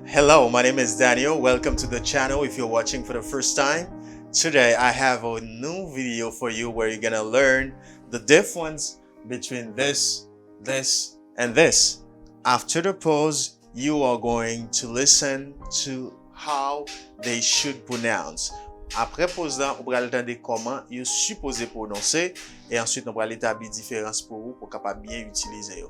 Hello, my name is Daniel. Welcome to the channel if you're watching for the first time. Today I have a new video for you where you're gonna learn the difference between this, and this. After the pause, you are going to listen to how they should pronounce. Après pause là, on va entendre comment vous supposez prononcer et ensuite on va établir différence pour vous pour capable bien utiliser.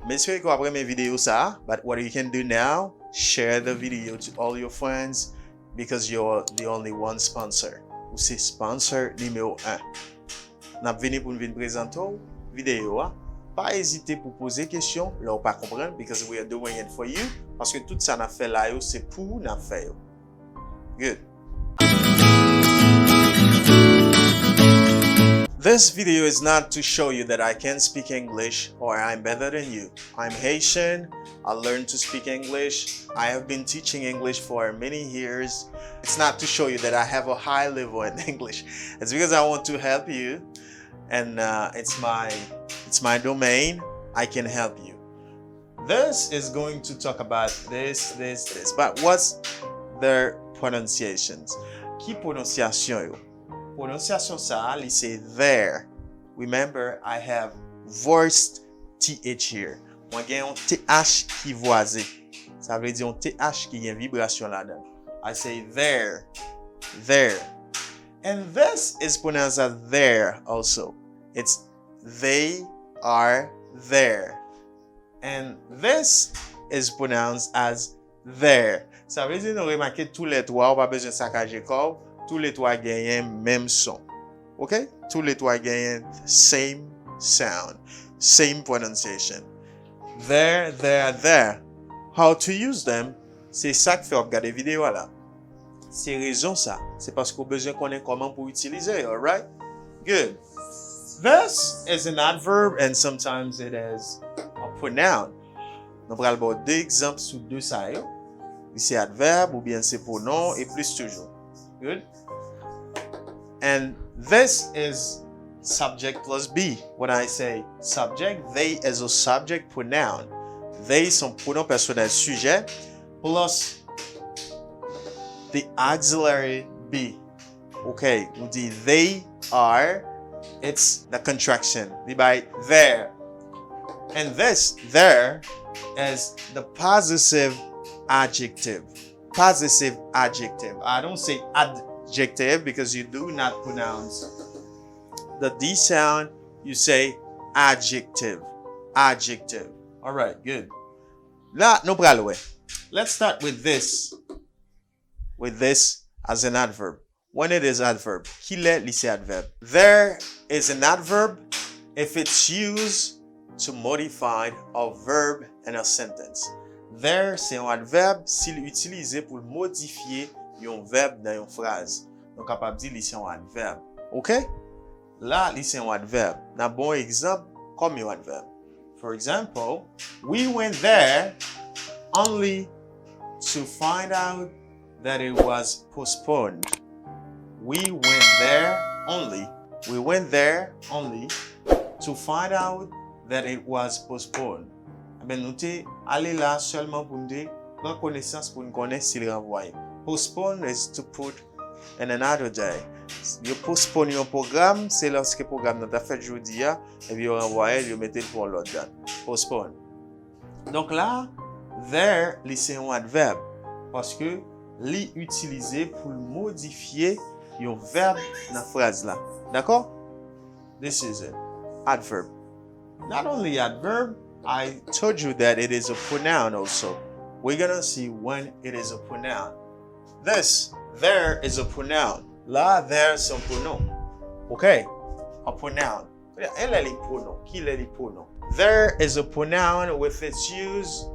Mais j'espère que vous après mes vidéos ça, but what you can do now, share the video to all your friends because you're the only one sponsor. Ou c'est sponsor numéro 1. N'a venu pour nous présenter vidéo. Pas hésiter pour poser question, là ou pas comprendre because we are doing it for you parce que tout ça n'a fait là c'est pour n'a fait. Good. This video is not to show you that I can speak English or I'm better than you. I'm Haitian. I learned to speak English. I have been teaching English for many years. It's not to show you that I have a high level in English. It's because I want to help you, and it's my domain. I can help you. This is going to talk about this. But what's their pronunciations? Qui prononciation yo? Prononciation ça, c'est there. Remember, I have voiced TH here. Moi, j'ai un TH qui voisé. Ça veut dire un TH qui a une vibration là-dedans. I say there, there. And this is pronounced as there also. It's they are there. And this is pronounced as there. Ça veut dire, nous remarquez tous les trois, on pas besoin de saccager corps. Tous les trois gagnent même son. OK? Tous les trois gagnent same sound, same pronunciation. There, there, there. How to use them? C'est ça que fait regarder vidéo là. C'est raison ça. C'est parce qu'on a besoin de connaître comment pour utiliser, all right? Good. This is an adverb and sometimes it is a pronoun. Nous allons voir deux exemples sur deux ça. C'est adverbe ou bien c'est pronom et plus toujours. Good. And this is subject plus be. When I say subject, they is a subject pronoun. They sont pronom personnel sujet plus the auxiliary be. Okay, on dit they are, it's the contraction. By there. And this, there, is the possessive adjective. Possessive adjective. I don't say adjective because you do not pronounce the D sound. You say adjective. Adjective. All right, good. Là, no problem. Let's start with this. With this as an adverb. When it is adverb, qu'il est lycée adverb. There is an adverb if it's used to modify a verb in a sentence. There, c'est un adverbe s'il est utilisé pour modifier un verbe dans une phrase. Donc, capable de dire c'est un adverbe. OK? Là, c'est un adverbe. Un bon exemple comme un adverbe. For example, we went there only to find out that it was postponed. We went there only. We went there only to find out that it was postponed. Ben nous t'es allé là seulement pour nous prendre connaissance pour nous connaître s'il renvoie. Postpone is to put in another day. You postpone un programme, c'est lorsque le programme n'a pas fait jeudi et puis vous renvoyez, vous mettez pour l'autre date. Postpone. Donc là, there, c'est un adverbe parce que l'est utilisé pour modifier un verbe dans la phrase là. D'accord? This is it. Adverb. Not only adverb, I told you that it is a pronoun also. We're gonna see when it is a pronoun. This, there is a pronoun. Là, there, c'est un pronom. Okay? A pronoun. Elle est les pronoms. Qui est les pronoms? There is a pronoun with its use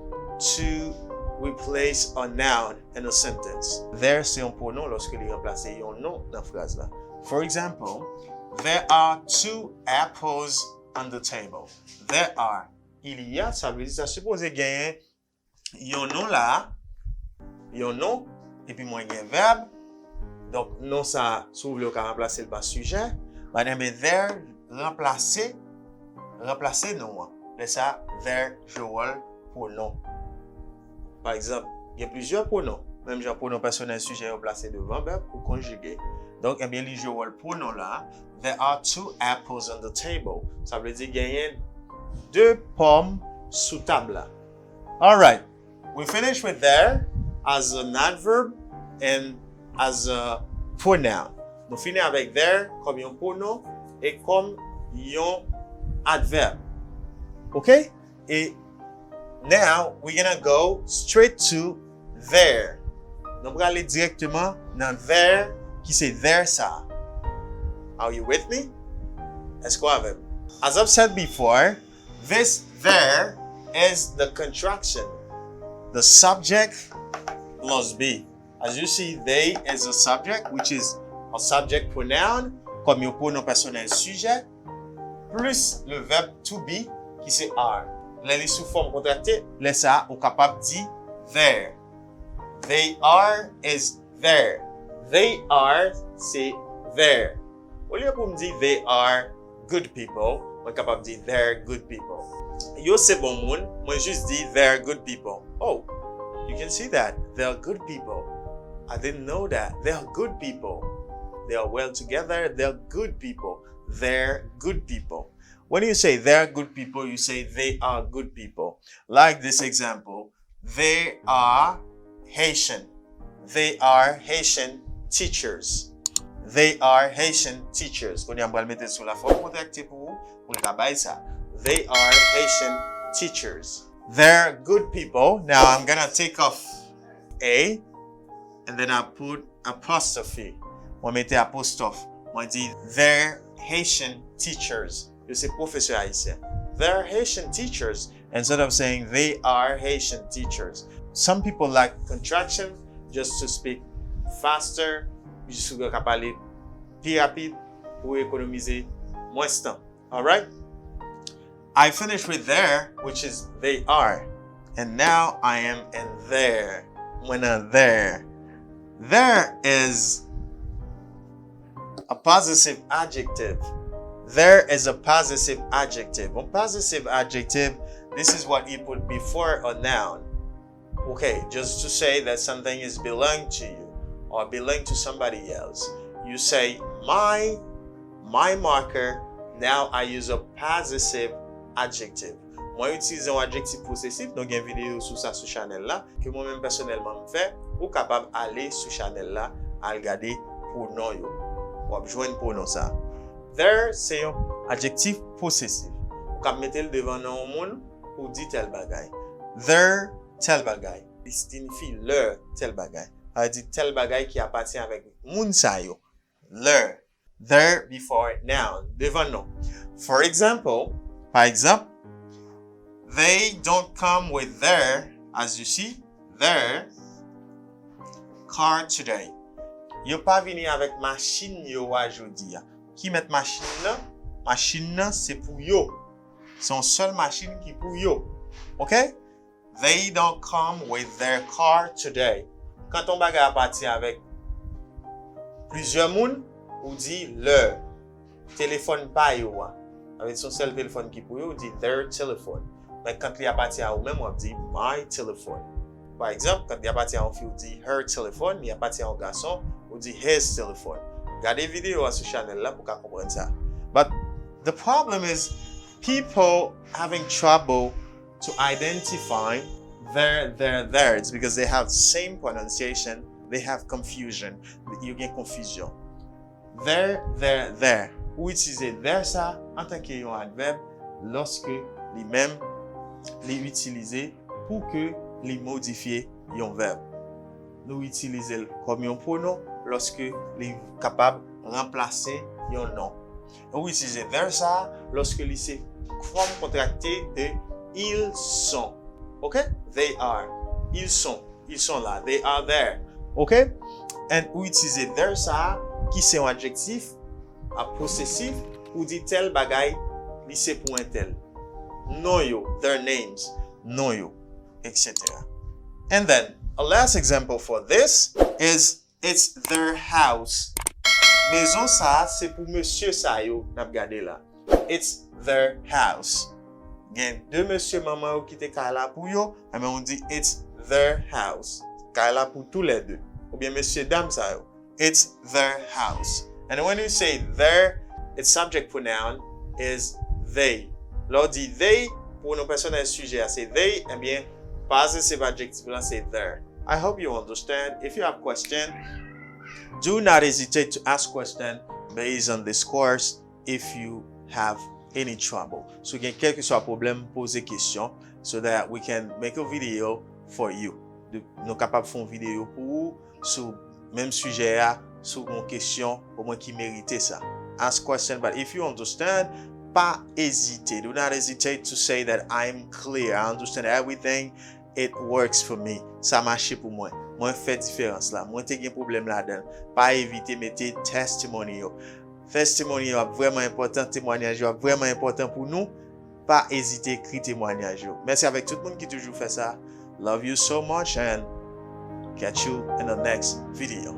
to replace a noun in a sentence. There, c'est un pronom lorsque il remplace un nom dans la phrase là. For example, there are 2 apples on the table. There are. Il y a, ça veut dire, ça suppose gagner un nom là, un nom, et puis moi, il y a un verbe. Donc, non, ça s'ouvre le cas remplacer le bas sujet. Mais there, remplacer non. Mais ça, there, je vois pour non. Par exemple, Il y a plusieurs pronoms. Même genre pronom personnel sujet placé devant verbe pour conjuguer. Donc, eh bien, les joueurs le pronom là, there are 2 apples on the table. Ça veut dire qu'il y a 2 pommes sous table là. Alright, we finish with there as an adverb and as a pronoun. Nous finissons avec there comme un pronom et comme un adverbe. Okay? Et now we're gonna go straight to there. Nous allons aller directement dans there qui c'est there ça. Are you with me? Let's go avec. As I've said before, this there is the contraction. The subject plus be. As you see, they is a subject, which is a subject pronoun, comme un pronom personnel sujet, plus le verbe to be, qui c'est are. Les sous forme contractée, les ça, ou capable dit there. They are is there. They are, c'est there. Au lieu pour me dire they are good people, on est capable de dire they're good people. Yo c'est bon monde, moi juste dis they're good people. Oh, you can see that. They're good people. I didn't know that. They're good people. They are well together. They're good people. They're good people. When you say they're good people, you say they are good people. Like this example, they are Haitian. They are Haitian teachers. They are Haitian teachers. Qu'on y a le mettre sur la forme contractée pour le travail ça. They are Haitian teachers. They're good people. Now I'm gonna take off A and then I put apostrophe. On mette apostrophe. On dit they're Haitian teachers. You say professeur haïtien. They're Haitian teachers instead of saying they are Haitian teachers. Some people like contraction just to speak faster. Juste pour parler plus rapide pour économiser moins de temps. All right? I finished with there, which is they are. And now I am in there. When I'm there. There is a possessive adjective. There is a possessive adjective. A possessive adjective, this is what you put before a noun. Okay, just to say that something is belong to you or belong to somebody else. You say my marker. Now I use a possessive adjective. Moi utilise un adjectif possessif. Donc il y a une vidéo sur ça sur channel là que moi-même personnellement me fait ou capable aller sur channel là à regarder pour non yo. Ou joindre pour non ça. There c'est un adjectif possessif. Ou capable mettre le devant non monde pour dire tel bagay. There tel bagay. Il signifie leur tel bagay. Ça dit tel bagay qui appartient avec moun sa yo. Leur. There before noun. Devant non. For example, par exemple, they don't come with their, as you see, their car today. Yo pas vini avec machine yo aujourd'hui. Qui met machine là? Machine là c'est pour yo. C'est une seule machine qui pour yo. OK? They don't come with their car today. Quand on bagay parti avec plusieurs moun, on dit leur téléphone pas yo. Avec son seul téléphone qui pour yo, on dit their telephone. Mais quand il appartient à vous-même, on dit my telephone. Par exemple, quand il appartient à une fille, on dit her telephone. Il appartient à un garçon, on dit his telephone. Regardez la vidéo sur channel là pour comprendre ça. But the problem is people having trouble to identify their. It's because they have same pronunciation. They have confusion. You get confusion. There. Ou utiliser there ça en tant qu'un adverbe lorsque les mêmes les utiliser pour que les modifier un verbe. Nous utiliser comme un pronom lorsque les capable remplacer un nom. Ou utiliser there ça lorsque les c'est forme contractée de ils sont. OK? They are. Ils sont là. They are there. OK? And ou utiliser there ça qui c'est un adjectif à possessif ou dit tel bagay li c'est pour un tel. Know you, their names, know you, etc. And then a last example for this is it's their house. Maison ça c'est pour monsieur ça yo n'a regardé là. It's their house. Gen deux monsieur maman qui te kala pour yo, mais on dit it's their house. kay la pour tous les deux. Ou bien monsieur, dame sa yo. It's their house. And when you say their, its subject pronoun is they. Lò di they, pour nos personnels sujet, c'est they, eh bien, possessive adjective là, c'est their. I hope you understand. If you have question, do not hesitate to ask question based on this course if you have any trouble. So, quel que soit problème, posez question so that we can make a video for you. Nous capables de faire une vidéo pour vous sur même sujet, sur une question au moins qui mérite ça. Ask question, but if you understand, pas hésiter. Do not hesitate to say that I'm clear. I understand everything. It works for me. Ça marche pour moi. Moi fait différence là. Moi t'ai un problème là-dedans. Pas éviter mettre testimony. Testimony est vraiment important. Témoignage est vraiment important pour nous. Pas hésiter écrire témoignage. Merci avec tout le monde qui toujours fait ça. Love you so much and catch you in the next video.